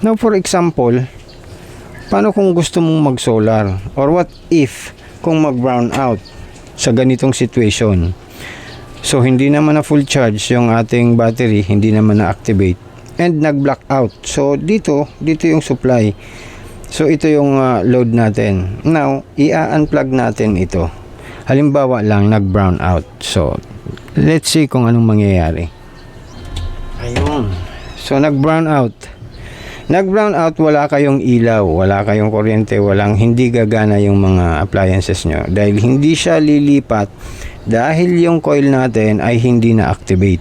Now for example, paano kung gusto mong mag-solar? Or what if kung mag-brown out sa ganitong situation? So hindi naman na full charge yung ating battery, hindi naman na-activate, and nag-black out. So dito yung supply. So ito yung load natin. Now, i-unplug natin ito. Halimbawa lang, nag-brown out. So, let's see kung anong mangyayari. Ayun. So, nag-brown out. Nag-brown out, wala kayong ilaw, wala kayong kuryente, hindi gagana yung mga appliances nyo. Dahil hindi siya lilipat, dahil yung coil natin ay hindi na-activate.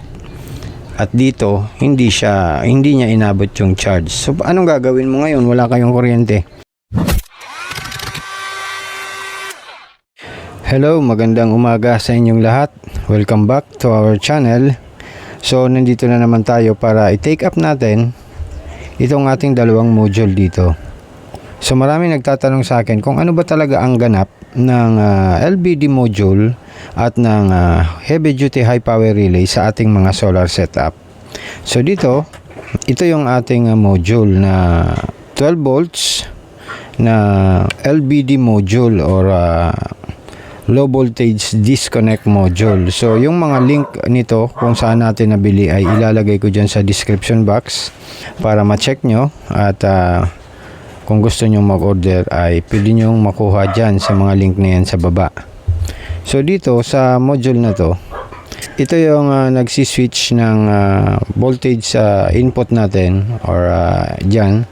At dito, hindi niya inabot yung charge. So, anong gagawin mo ngayon? Wala kayong kuryente. Hello, magandang umaga sa inyong lahat. Welcome back to our channel. So, nandito na naman tayo para i-take up natin itong ating dalawang module dito. So, marami nagtatanong sa akin kung ano ba talaga ang ganap ng LBD module at ng heavy duty high power relay sa ating mga solar setup. So dito, ito yung ating module na 12 volts na LBD module or low voltage disconnect module. So yung mga link nito kung saan natin nabili ay ilalagay ko dyan sa description box para ma-check nyo, at kung gusto nyo mag-order ay pwede nyo makuha dyan sa mga link na yan sa baba. So dito sa module na to, ito yung nagsiswitch ng voltage sa input natin or dyan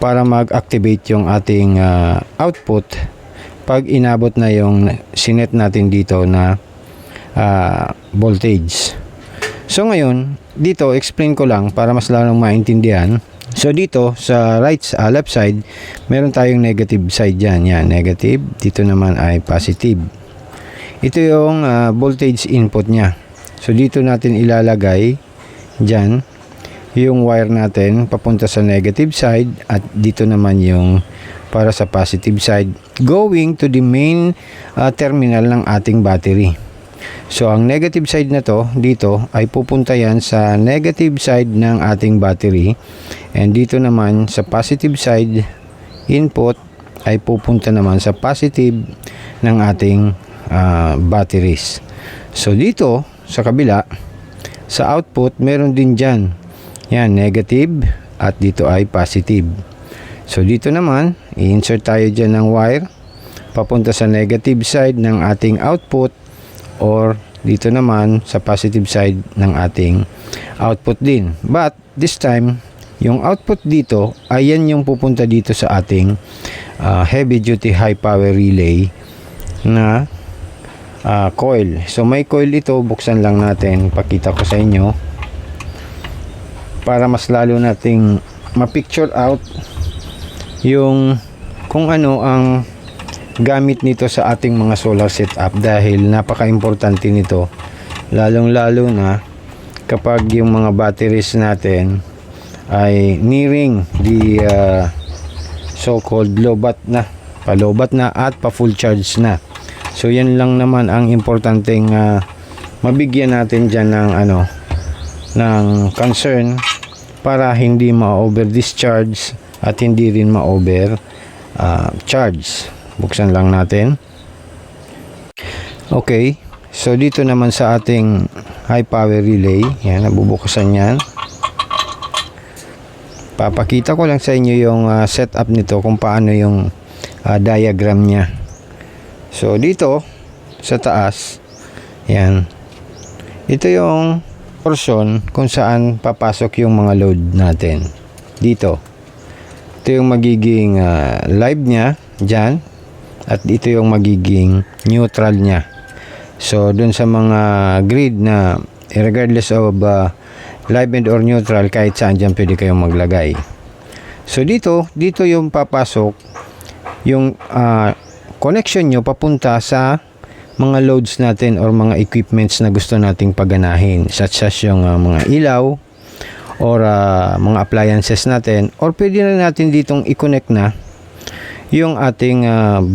para mag-activate yung ating output pag inabot na yung sinet natin dito na voltage. So ngayon, dito explain ko lang para mas lalong maintindihan. So dito sa left side, meron tayong negative side dyan. Yan, negative. Dito naman ay positive. Ito yung voltage input niya. So dito natin ilalagay dyan yung wire natin papunta sa negative side, at dito naman yung para sa positive side going to the main terminal ng ating battery. So ang negative side na to dito ay pupunta yan sa negative side ng ating battery, and dito naman sa positive side input ay pupunta naman sa positive ng ating batteries. So dito sa kabila sa output meron din dyan yan negative, at dito ay positive. So dito naman i-insert tayo dyan ng wire papunta sa negative side ng ating output, or dito naman sa positive side ng ating output din. But this time yung output dito ay yan yung pupunta dito sa ating heavy duty high power relay na coil. So may coil ito, buksan lang natin, pakita ko sa inyo para mas lalo nating ma-picture out yung kung ano ang gamit nito sa ating mga solar setup, dahil napaka-importante nito lalong lalo na kapag yung mga batteries natin ay nearing the so-called lobat na, palobat na at pa-full charge na. So yan lang naman ang importanteng mabigyan natin dyan ng ng concern para hindi ma-over discharge at hindi rin ma-over charge. Buksan lang natin. Okay, so dito naman sa ating high power relay, yan, nabubukasan yan. Papakita ko lang sa inyo yung setup nito, kung paano yung diagram niya. So dito sa taas, yan, ito yung portion kung saan papasok yung mga load natin. Dito ito yung magiging live nya dyan, at ito yung magiging neutral nya. So dun sa mga grid na regardless of live and or neutral, kahit saan dyan pwede kayong maglagay. So dito yung papasok yung connection nyo papunta sa mga loads natin or mga equipments na gusto nating paganahin, such as yung mga ilaw or mga appliances natin, or pwede na natin ditong i-connect na yung ating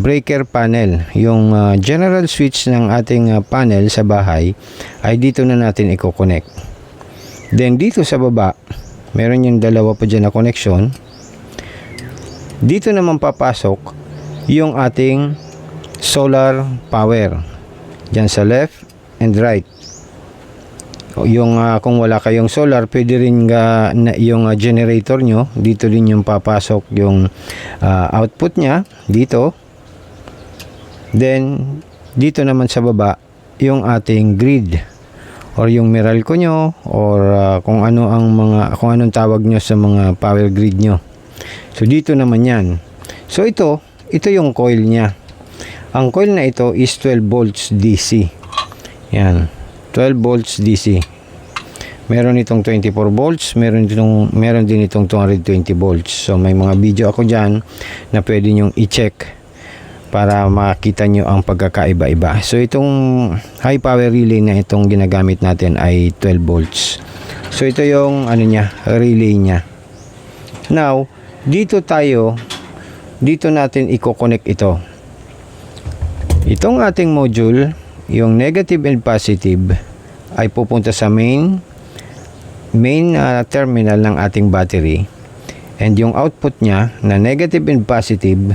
breaker panel, yung general switch ng ating panel sa bahay ay dito na natin i-connect. Then dito sa baba meron yung dalawa pa dyan na connection. Dito naman papasok yung ating solar power dyan sa left and right. Yung kung wala kayong solar, pwede rin yung generator nyo, dito din yung papasok yung output nya dito. Then dito naman sa baba yung ating grid or yung Meralco nyo, or kung anong tawag nyo sa mga power grid nyo. So dito naman yan. So ito yung coil nya. Ang coil na ito is 12 volts DC. Yan, 12 volts DC. Meron itong 24 volts, meron din itong 220 volts. So may mga video ako dyan na pwede nyong i-check para makita nyo ang pagkakaiba-iba. So itong high power relay na itong ginagamit natin ay 12 volts. So ito yung relay nya. Now, dito natin i-connect ito. Itong ating module, yung negative and positive, ay pupunta sa main terminal ng ating battery, and yung output nya na negative and positive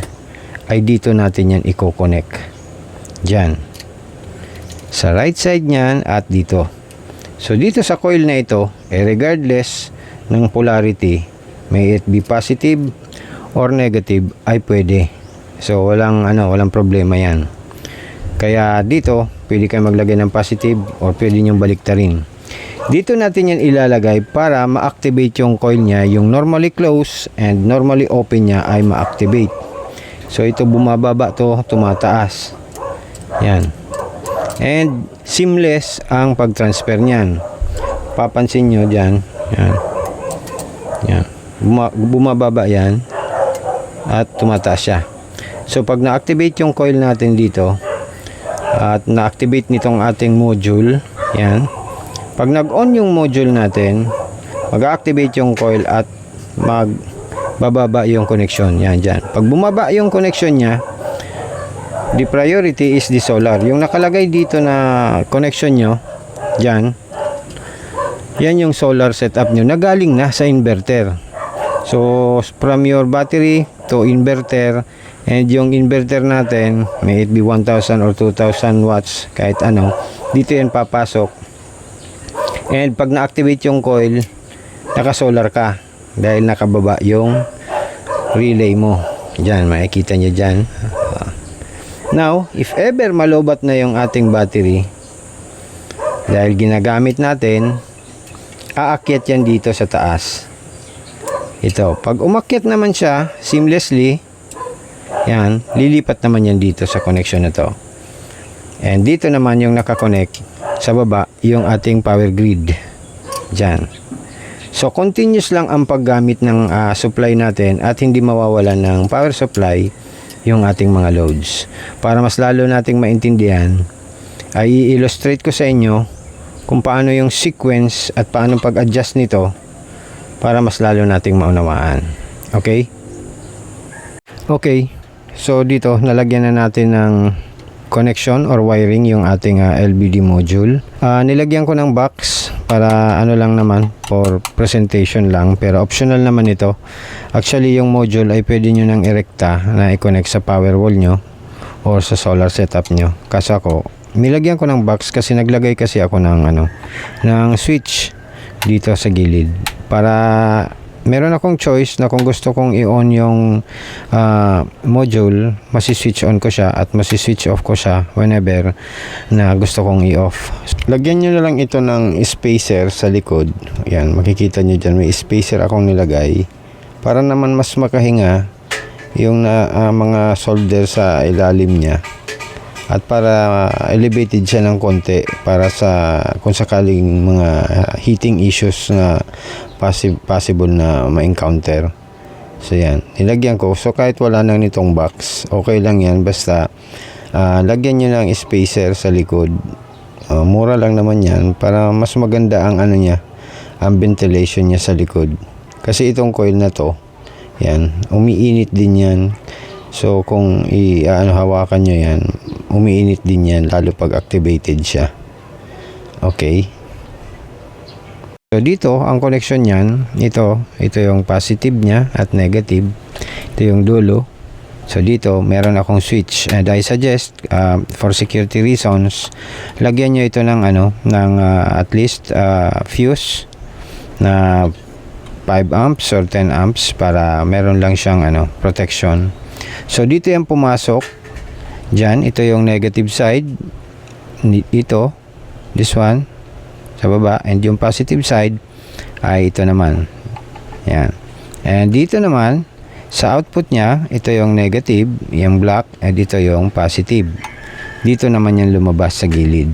ay dito natin yan i-connect dyan sa right side nyan at dito. So dito sa coil na ito, regardless ng polarity, may it be positive or negative, ay pwede. So walang problema yan. Kaya dito pwede kayo maglagay ng positive or pwede nyong baliktarin. Dito natin yan ilalagay para ma-activate yung coil nya, yung normally close and normally open nya ay ma-activate. So ito bumababa to, tumataas. Yan. And seamless ang pag-transfer niyan. Papansin nyo dyan. Yan. Yan. Bumababa yan at tumataas siya. So pag na-activate yung coil natin dito at na-activate nitong ating module, yan. Pag nag-on yung module natin, mag-activate yung coil at magbababa yung connection. Yan, dyan. Pag bumaba yung connection nya, the priority is the solar. Yung nakalagay dito na connection nyo, dyan, yan yung solar setup nyo. Nagaling na sa inverter. So, from your battery to inverter, and yung inverter natin, may it be 1,000 or 2,000 watts, kahit ano, dito yan papasok. And pag na-activate yung coil, naka-solar ka dahil nakababa yung relay mo. Diyan, makikita nyo dyan. Now, if ever malobat na yung ating battery, dahil ginagamit natin, aakyat yan dito sa taas. Ito, pag umakyat naman siya seamlessly, yan, lilipat naman yan dito sa connection na to. And dito naman yung nakakonect sa baba, yung ating power grid. Diyan. So, continuous lang ang paggamit ng supply natin at hindi mawawalan ng power supply yung ating mga loads. Para mas lalo nating maintindihan, ay i-illustrate ko sa inyo kung paano yung sequence at paano pag-adjust nito para mas lalo nating maunawaan. Okay? Okay. So, dito, nalagyan na natin ng connection or wiring yung ating LBD module. Nilagyan ko ng box para lang naman, for presentation lang, pero optional naman ito. Actually yung module ay pwede nyo nang erekta na i-connect sa power wall nyo or sa solar setup nyo. Kasi ako nilagyan ko ng box kasi naglagay kasi ako ng ng switch dito sa gilid para meron akong choice na kung gusto kong i-on yung module, masi-switch on ko siya at masi-switch off ko siya whenever na gusto kong i-off. Lagyan nyo na lang ito ng spacer sa likod. Yan, makikita nyo dyan, may spacer akong nilagay para naman mas makahinga yung mga solder sa ilalim niya at para elevated siya ng konti para sa kung sakaling mga heating issues na possible na ma-encounter. So yan, nilagyan ko. So kahit wala nang nitong box, okay lang yan, basta lagyan nyo ng spacer sa likod. Mura lang naman yan para mas maganda ang niya, ang ventilation niya sa likod. Kasi itong coil na to, yan, umiinit din yan. So kung hawakan nyo yan, umiinit din yan lalo pag activated siya. Okay. So dito, ang connection niyan, ito yung positive niya at negative. Ito yung dulo. So dito, meron akong switch, and I suggest for security reasons, lagyan nyo ito ng at least fuse na 5 amps or 10 amps para meron lang siyang protection. So dito yung pumasok diyan, ito yung negative side dito, this one sa baba, and yung positive side ay ito naman. Yan. And dito naman sa output niya, ito yung negative, yung black, and dito yung positive. Dito naman yung lumabas sa gilid.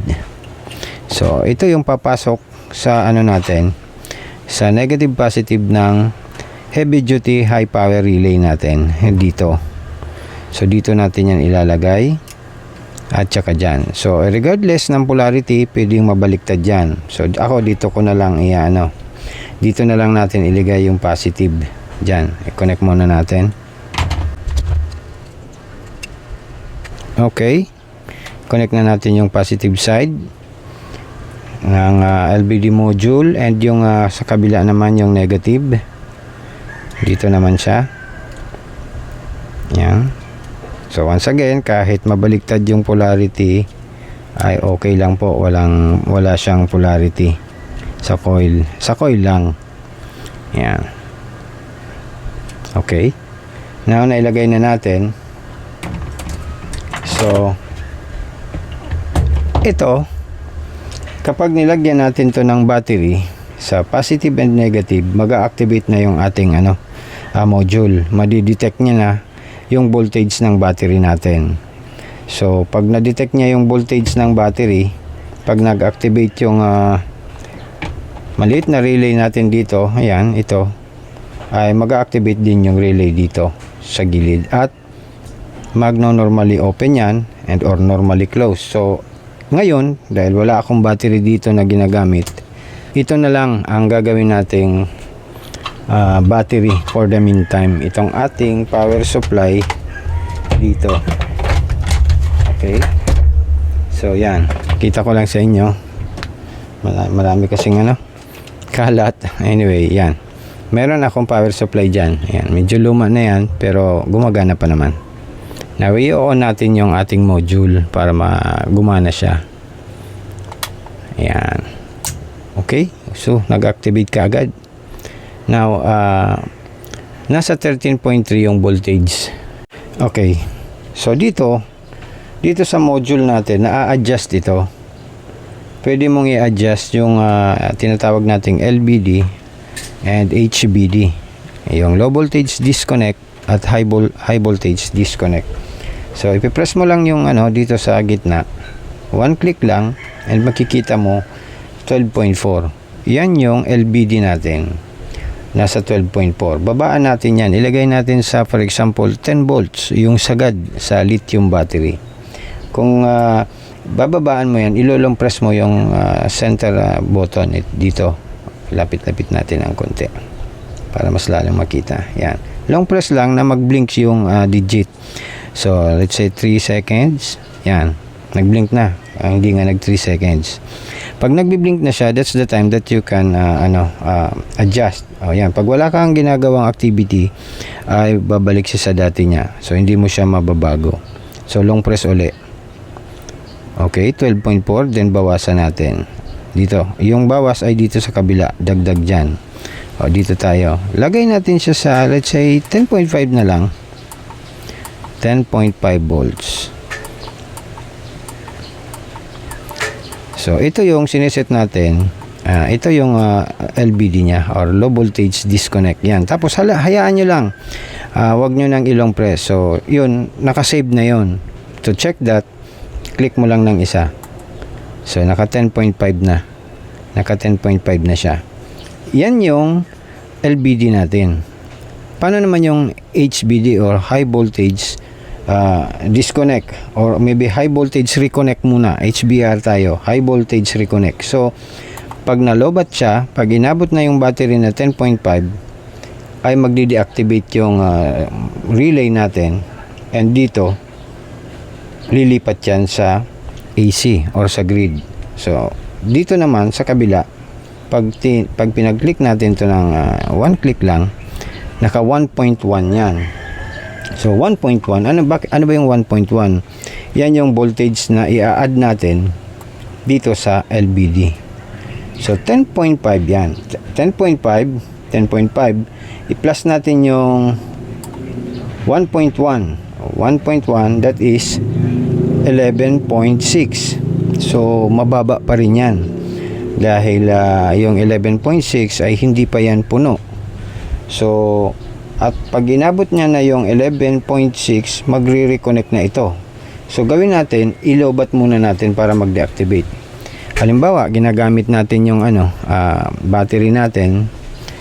So ito yung papasok sa natin, sa negative positive ng heavy duty high power relay natin dito. So dito natin yan ilalagay at saka dyan. So regardless ng polarity, pwedeng mabaliktad dyan. So ako dito ko na lang dito na lang natin iligay yung positive dyan. I-connect muna natin. Okay, connect na natin yung positive side ng LBD module, and yung sa kabila naman yung negative. Dito naman siya. Yan. So once again, kahit mabaliktad yung polarity ay okay lang po, wala siyang polarity sa coil. Sa coil lang. Yan. Okay. Now nailagay na natin. So ito, kapag nilagyan natin to ng battery sa positive and negative, mag-activate na yung ating module. Madi-detect niya na yung voltage ng battery natin. So pag na-detect niya yung voltage ng battery, pag nag-activate yung maliit na relay natin dito, ayan, ito ay mag-activate din yung relay dito sa gilid, at magno-normally open yan and or normally close. So ngayon, dahil wala akong battery dito na ginagamit, ito na lang ang gagawin nating battery for the meantime. Itong ating power supply dito. Okay, so yan, kita ko lang sa inyo, marami kasing kalat. Anyway, yan, meron akong power supply dyan. Yan, medyo luma na yan pero gumagana pa naman. Now i-on natin yung ating module para gumana siya. Yan. Okay, so nag-activate ka agad. Now, nasa 13.3 yung voltage. Okay. So, dito sa module natin, na-adjust ito. Pwede mong i-adjust yung tinatawag nating LBD and HBD. Yung low voltage disconnect at high voltage disconnect. So, ipipress mo lang yung dito sa gitna. One click lang, and makikita mo 12.4. Yan yung LBD natin. Nasa 12.4. Babaan natin yan. Ilagay natin sa, for example, 10 volts, yung sagad sa lithium battery. Kung bababaan mo yan, ilolong press mo yung center button dito. Lapit-lapit natin ang konti para mas lalong makita. Yan. Long press lang na mag-blink yung digit. So, let's say 3 seconds. Yan. Nag-blink na. Hindi nga nag 3 seconds. Pag nagbi-blink na siya, that's the time that you can adjust. Yan. Pag wala kang ginagawang activity, ay babalik siya sa dati niya. So, hindi mo siya mababago. So, long press uli. Okay, 12.4. Then, bawasan natin. Dito. Yung bawas ay dito sa kabila. Dagdag dyan. Dito tayo. Lagay natin siya sa, let's say, 10.5 na lang. 10.5 volts. So, ito yung sineset natin. Ito yung LBD niya or low voltage disconnect. Yan. Tapos, hayaan nyo lang. Huwag nyo nang ilong press. So, yun. Nakasave na yun. To check that, click mo lang ng isa. So, naka 10.5 na. Naka 10.5 na siya. Yan yung LBD natin. Paano naman yung HBD or high voltage disconnect, or maybe high voltage reconnect muna? HBR tayo, high voltage reconnect. So pag nalobat siya, pag inabot na yung battery na 10.5, ay magde-deactivate yung relay natin, and dito lilipat yan sa AC or sa grid. So dito naman sa kabila, pag pinag-click natin to ng one click lang, naka 1.1 yan. So 1.1, ano ba yung 1.1? Yan yung voltage na i-add natin dito sa LBD. So 10.5 yan. 10.5 i-plus natin yung 1.1, that is 11.6. So mababa pa rin yan dahil yung 11.6 ay hindi pa yan puno. So at pag inabot niya na yung 11.6, magre-reconnect na ito. So gawin natin, ilobat muna natin para mag-deactivate. Halimbawa, ginagamit natin yung battery natin.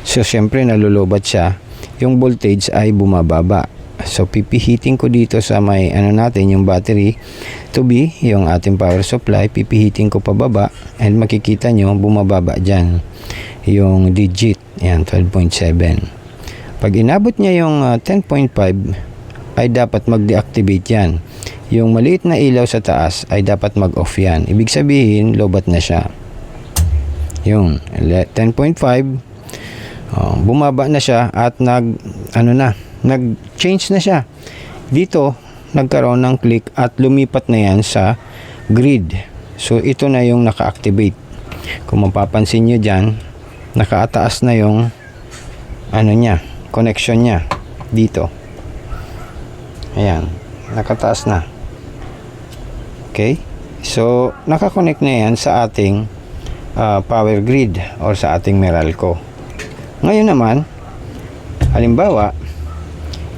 So syempre nalulobat siya, yung voltage ay bumababa. So pipihitin ko dito sa may natin, yung battery to be yung ating power supply, pipihitin ko pababa and makikita nyo bumababa dyan yung digit. Yan, 12.7. Pag inabot niya yung 10.5 ay dapat mag-deactivate yan. Yung maliit na ilaw sa taas ay dapat mag-off yan. Ibig sabihin, lobat na siya. Yung 10.5, bumaba na siya at nag-change na siya. Dito, nagkaroon ng click at lumipat na yan sa grid. So, ito na yung naka-activate. Kung mapapansin nyo dyan, nakaataas na yung connection niya dito. Ayan, nakataas na. Okay? So, nakakonect na yan sa ating power grid or sa ating Meralco. Ngayon naman, halimbawa,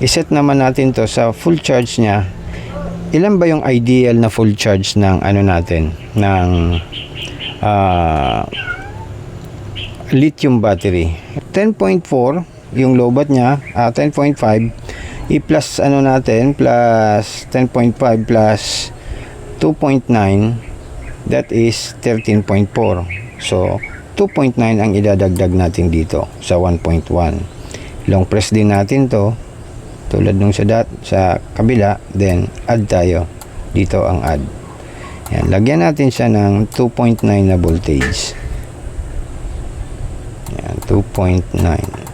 iset naman natin to sa full charge niya. Ilan ba yung ideal na full charge ng natin? Ng lithium battery. 10.4 yung lobat niya, 10.5 i-plus natin, plus 10.5 plus 2.9, that is 13.4. So 2.9 ang idadagdag natin dito sa 1.1. Long press din natin to tulad nung sa kabila, then add tayo dito, ang add. Yan, lagyan natin siya ng 2.9 na voltage. Yan, 2.9.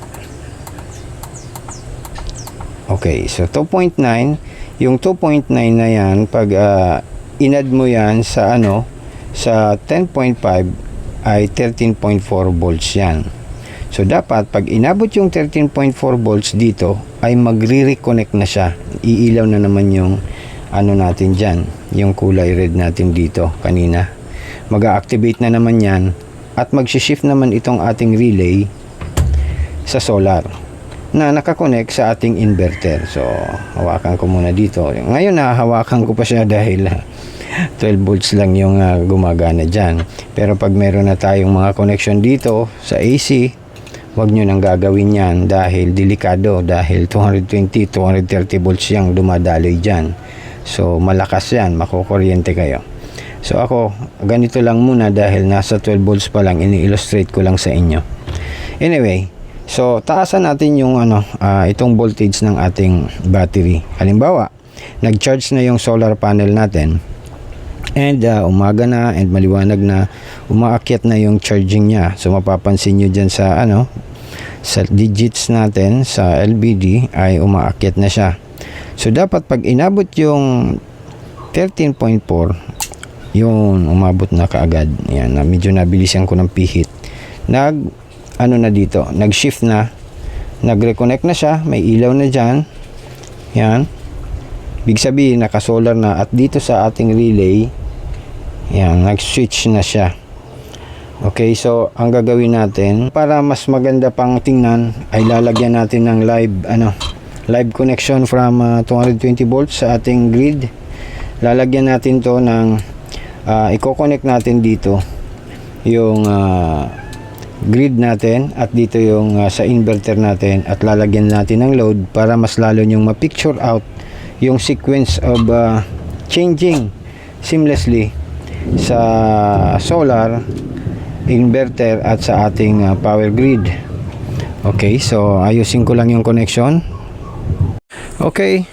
Okay, so 2.9, yung 2.9 na yan, pag inad mo yan sa sa 10.5 ay 13.4 volts yan. So dapat pag inabot yung 13.4 volts dito ay magre-reconnect na siya. Iilaw na naman yung natin dyan, yung kulay red natin dito kanina. Mag-activate na naman yan at mag-shift naman itong ating relay sa solar na nakakonect sa ating inverter. So, hawakan ko muna dito. Ngayon hawakan ko pa siya dahil 12 volts lang yung gumagana dyan. Pero pag meron na tayong mga connection dito sa AC, wag nyo nang gagawin yan dahil delikado, dahil 220, 230 volts yung dumadaloy dyan. So, malakas yan, makukuryente kayo. So, ako, ganito lang muna dahil nasa 12 volts pa lang, ini-illustrate ko lang sa inyo. Anyway, so, taasan natin yung itong voltage ng ating battery. Halimbawa, nag-charge na yung solar panel natin and umaga na and maliwanag na, umaakyat na yung charging niya. So, mapapansin nyo dyan sa sa digits natin sa LBD ay umaakyat na siya. So, dapat pag inabot yung 13.4, yun, umabot na kaagad. Yan, medyo nabilisan ko ng pihit. Na dito, nag-shift na, nag-reconnect na siya, may ilaw na dyan. Yan, big sabihin naka-solar na, at dito sa ating relay, yan, nag-switch na siya. Okay, so ang gagawin natin para mas maganda pang tingnan ay lalagyan natin ng live connection from 220 volts sa ating grid. Lalagyan natin to ng i-connect natin dito yung grid natin at dito yung sa inverter natin, at lalagyan natin ng load para mas lalo nyong ma-picture out yung sequence of changing seamlessly sa solar, inverter at sa ating power grid. Okay, so ayusin ko lang yung connection. Okay,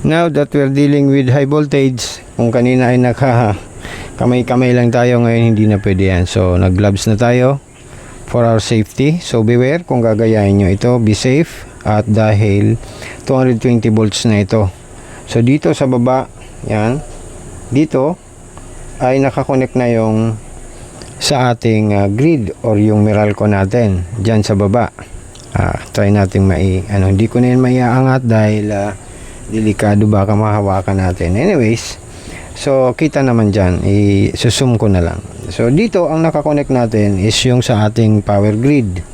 now that we're dealing with high voltage, kung kanina ay kamay-kamay lang tayo, ngayon hindi na pwede yan. So nag-gloves na tayo for our safety. So beware kung gagayahin nyo ito, be safe. At dahil 220 volts na ito. So dito sa baba, yan, dito ay nakakonect na yung sa ating grid or yung Meralco natin dyan sa baba. Try natin hindi ko na yun maiaangat dahil delikado, baka mahawakan natin. Anyways, so kita naman dyan, i-zoom ko na lang. So dito ang nakakonect natin is yung sa ating power grid,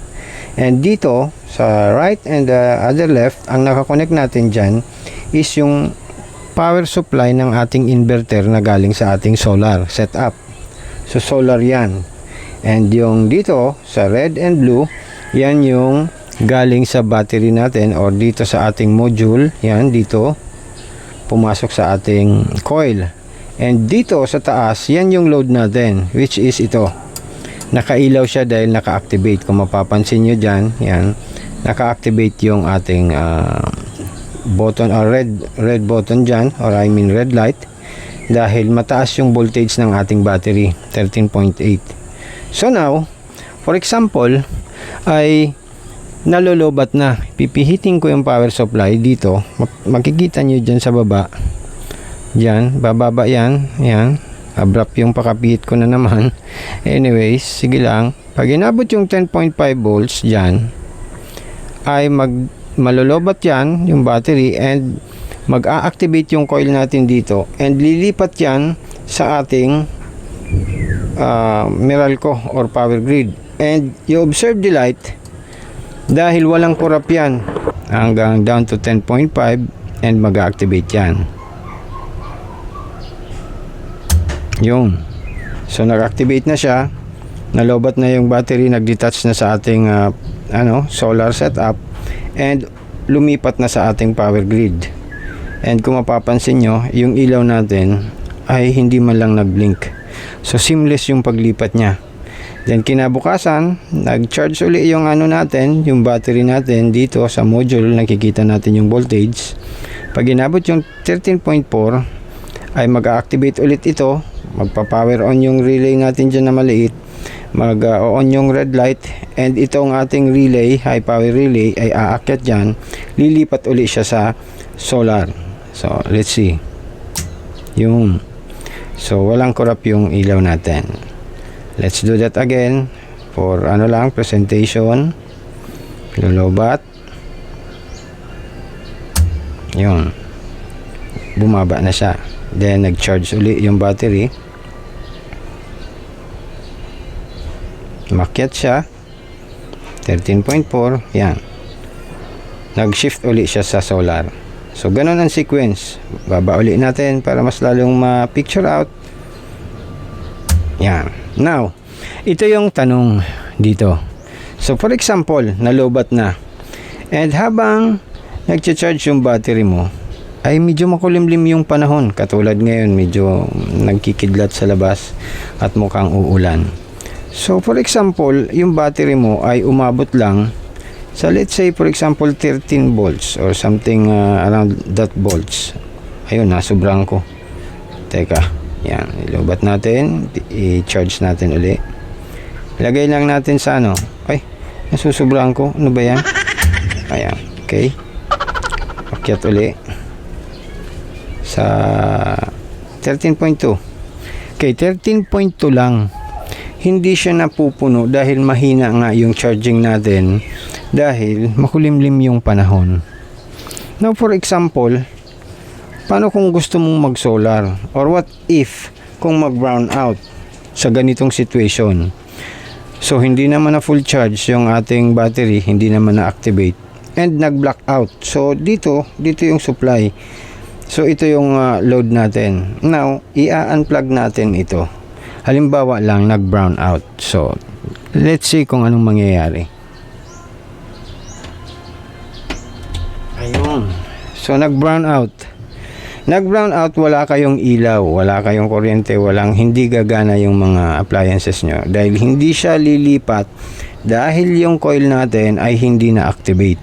and dito sa right and the other left, ang nakakonect natin dyan is yung power supply ng ating inverter na galing sa ating solar setup. So solar yan, and yung dito sa red and blue, yan yung galing sa battery natin or dito sa ating module. Yan dito pumasok sa ating coil, and dito sa taas yan yung load natin, which is ito. Nakailaw siya dahil naka-activate. Kung mapapansin nyo dyan, yan, naka-activate yung ating button or red button dyan, or I mean red light, dahil mataas yung voltage ng ating battery, 13.8. So now, for example, ay nalolobat na. Pipihitin ko yung power supply dito. Makikita nyo dyan sa baba. Dyan, bababa yan. Yan. Abrupt yung pakapihit ko na naman. Anyways, sige lang. Pag inabot yung 10.5 volts dyan, ay malolobat yan yung battery, and mag-a-activate yung coil natin dito, and lilipat yan sa ating Meralco or power grid. And you observe the light, dahil walang kurap yan hanggang down to 10.5, and mag-activate yan. Yun. So nag-activate na siya, nalobat na yung battery, nag-detach na sa ating solar setup, and lumipat na sa ating power grid. And kung mapapansin nyo, yung ilaw natin ay hindi man lang nag-blink. So seamless yung paglipat niya. Then kinabukasan, nag-charge uli yung natin, yung battery natin dito sa module. Nakikita natin yung voltage. Pag inabot yung 13.4, ay mag-activate ulit ito. Magpa-power on yung relay natin dyan na maliit. Mag-on yung red light, and itong ating relay, high power relay, ay aakyat dyan. Lilipat uli siya sa solar. So let's see. Yung so walang kurap yung ilaw natin. Let's do that again for presentation. Lolobat. Yun. Bumaba na siya. Then nag-charge uli yung battery. Makyat siya. 13.4. Yan. Nag-shift uli siya sa solar. So ganun ang sequence. Baba uli natin para mas lalong ma-picture out. Yan. Now, ito yung tanong dito. So for example, nalobat na, and habang nag-charge yung battery mo, ay medyo makulimlim yung panahon. Katulad ngayon, medyo nagkikidlat sa labas at mukhang uulan. So for example, yung battery mo ay umabot lang sa, let's say for example, 13 volts or something around that volts. Ayun, nasubrang ko. Teka. Yan, ilubat natin, i-charge natin uli. Lagay lang natin sa ay, nasusobrahan ko. Ano ba yan? Ayan, okay. Akyat uli sa 13.2. Okay, 13.2 lang. Hindi siya napupuno dahil mahina nga yung charging natin, dahil makulimlim yung panahon. Now for example, paano kung gusto mong mag-solar? Or what if kung mag-brown out sa ganitong situation? So hindi naman na full charge yung ating battery, hindi naman na-activate, and nag-black out. So dito yung supply. So ito yung load natin. Now, i-unplug natin ito. Halimbawa lang, nag-brown out. So let's see kung anong mangyayari. Ayun. So nag-brown out. Nag-brown out, wala kayong ilaw, wala kayong kuryente, hindi gagana yung mga appliances nyo dahil hindi siya lilipat, dahil yung coil natin ay hindi na-activate.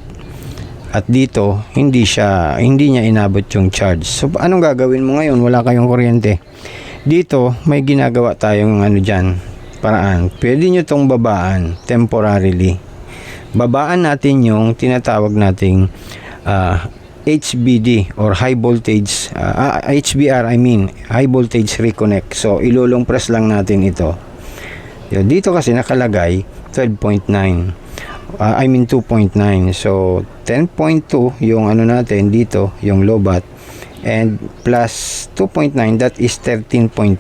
At dito, hindi niya inabot yung charge. So anong gagawin mo ngayon? Wala kayong kuryente. Dito, may ginagawa tayong dyan. paraan. Pwede nyo tong babaan temporarily. Babaan natin yung tinatawag nating HVD or high voltage HVR, high voltage reconnect. So ilulong press lang natin ito. Dito kasi nakalagay 12.9, 2.9. So 10.2 yung ano natin dito, yung lobat, and plus 2.9, that is 13.4.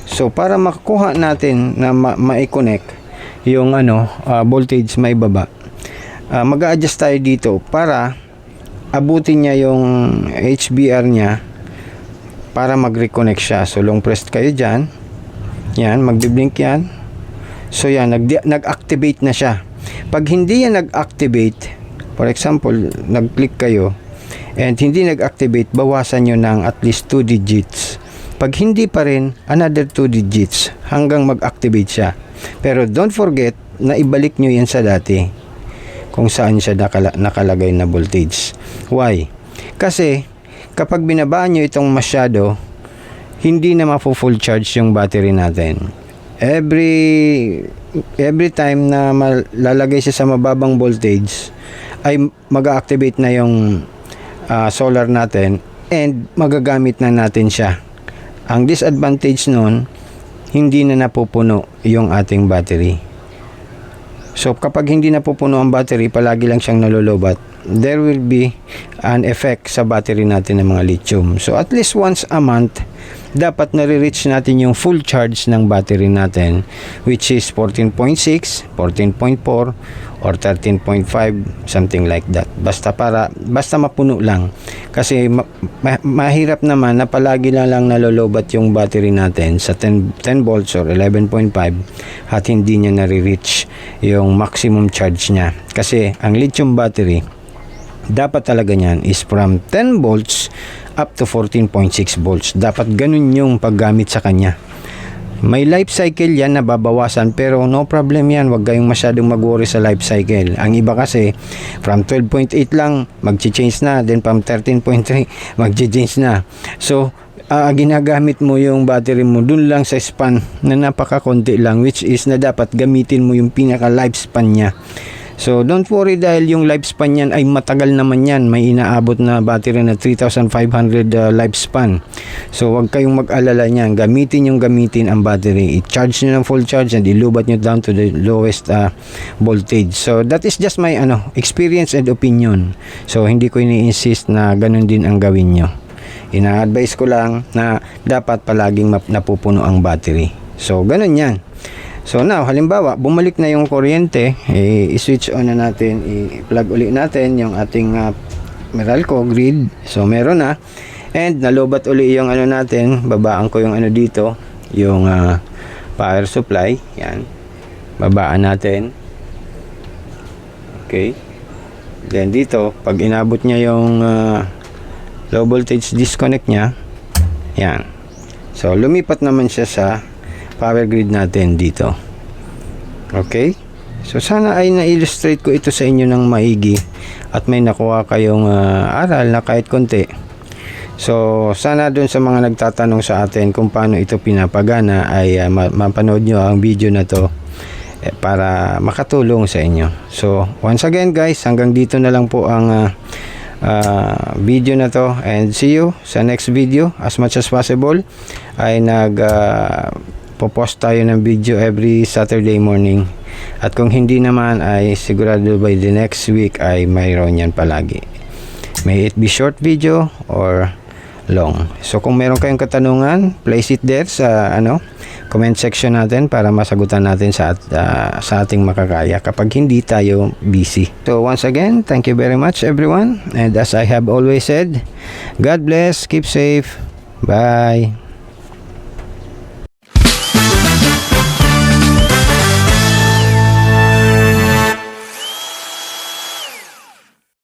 So para makuha natin na ma-connect yung voltage may baba, mag-a-adjust tayo dito para abutin niya yung HBR niya para mag-reconnect siya. So long press kayo dyan, yan, magbiblink yan. So yan, nag-activate na siya. Pag hindi yan nag-activate, for example, nag-click kayo and hindi nag-activate, bawasan nyo ng at least 2 digits. Pag hindi pa rin, another 2 digits hanggang mag-activate siya. Pero don't forget na ibalik nyo yan sa dati kung saan siya nakalagay na voltage. Why? Kasi kapag binabaan nyo itong masyado, hindi na mafu-full charge yung battery natin. Every time na malalagay siya sa mababang voltage, ay mag-activate na yung solar natin and magagamit na natin siya. Ang disadvantage nun, hindi na napupuno yung ating battery. So kapag hindi napupuno ang battery, palagi lang siyang nalolobat, there will be an effect sa battery natin ng mga lithium. So at least once a month, dapat nare-reach natin yung full charge ng battery natin, which is 14.6, 14.4 or 13.5, something like that. Basta mapuno lang. Kasi mahirap naman na palagi lang nalolobat yung battery natin sa 10 volts or 11.5 at hindi niya nare-reach yung maximum charge niya. Kasi ang lithium battery, dapat talaga niyan is from 10 volts up to 14.6 volts. Dapat ganun yung paggamit sa kanya. May life cycle yan na babawasan, pero no problem yan. Huwag kayong masyadong mag-worry sa life cycle. Ang iba kasi from 12.8 lang mag-change na, then from 13.3 mag-change na. So ginagamit mo yung battery mo dun lang sa span na napakakonti lang, which is na dapat gamitin mo yung pinaka lifespan niya. So don't worry, dahil yung lifespan niyan ay matagal naman yan. May inaabot na battery na 3,500 lifespan. So wag kayong mag-alala niyan. Gamitin ang battery. I-charge nyo ng full charge and ilubat nyo down to the lowest voltage. So that is just my experience and opinion. So hindi ko ini-insist na ganun din ang gawin nyo. Ina-advise ko lang na dapat palaging napupuno ang battery. So ganun yan. So now, halimbawa, bumalik na yung kuryente, i-switch on na natin, i-plug uli natin yung ating Meralco grid. So meron na. And nalobat uli yung natin, babaan ko yung dito, yung power supply. Yan. Babaan natin. Okay. Then dito, pag inabot niya yung low voltage disconnect niya, yan. So lumipat naman siya sa power grid natin dito. Okay? So sana ay na-illustrate ko ito sa inyo ng maigi at may nakuha kayong aral na kahit konti. So sana dun sa mga nagtatanong sa atin kung paano ito pinapagana ay mapanood nyo ang video na to para makatulong sa inyo. So once again guys, hanggang dito na lang po ang video na to, and see you sa next video. As much as possible ay popost tayo ng video every Saturday morning, at kung hindi naman ay sigurado by the next week ay mayroon yan palagi. May it be short video or long. So kung meron kayong katanungan, place it there sa comment section natin para masagutan natin sa ating makakaya kapag hindi tayo busy. So once again, thank you very much everyone, and as I have always said, God bless, keep safe, bye.